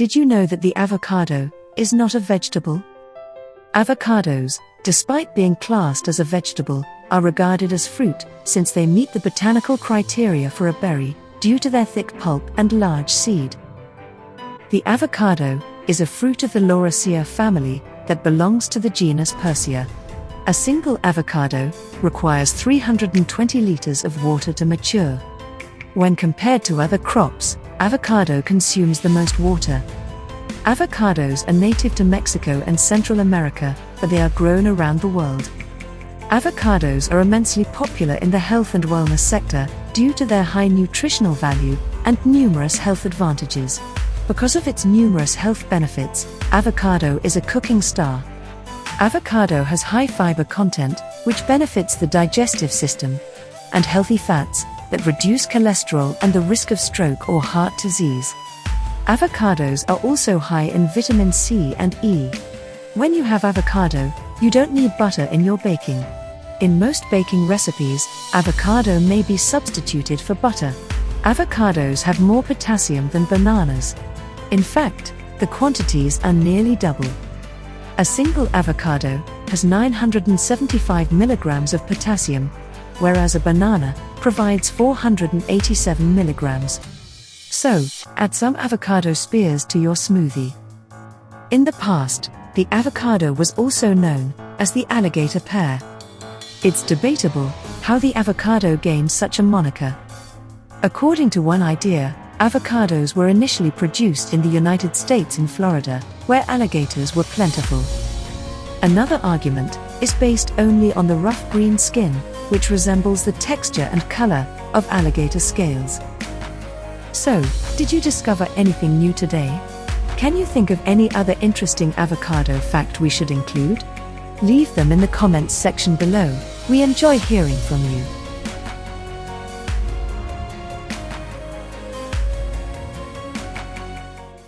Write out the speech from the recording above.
Did you know that the avocado is not a vegetable? Avocados, despite being classed as a vegetable, are regarded as fruit since they meet the botanical criteria for a berry due to their thick pulp and large seed. The avocado is a fruit of the Lauracaea family that belongs to the genus Persea. A single avocado requires 320 liters of water to mature. When compared to other crops, avocado consumes the most water. Avocados are native to Mexico and Central America, but they are grown around the world. Avocados are immensely popular in the health and wellness sector due to their high nutritional value and numerous health advantages. Because of its numerous health benefits, avocado is a cooking star. Avocado has high fiber content, which benefits the digestive system, and healthy fats that reduce cholesterol and the risk of stroke or heart disease. Avocados are also high in vitamin C and E. When you have avocado, you don't need butter in your baking. In most baking recipes, avocado may be substituted for butter. Avocados have more potassium than bananas. In fact, the quantities are nearly double. A single avocado has 975 milligrams of potassium, whereas a banana provides 487 milligrams. So, add some avocado spears to your smoothie. In the past, the avocado was also known as the alligator pear. It's debatable how the avocado gained such a moniker. According to one idea, avocados were initially produced in the United States in Florida, where alligators were plentiful. Another argument is based only on the rough green skin, which resembles the texture and color of alligator scales. So, did you discover anything new today? Can you think of any other interesting avocado fact we should include? Leave them in the comments section below. We enjoy hearing from you.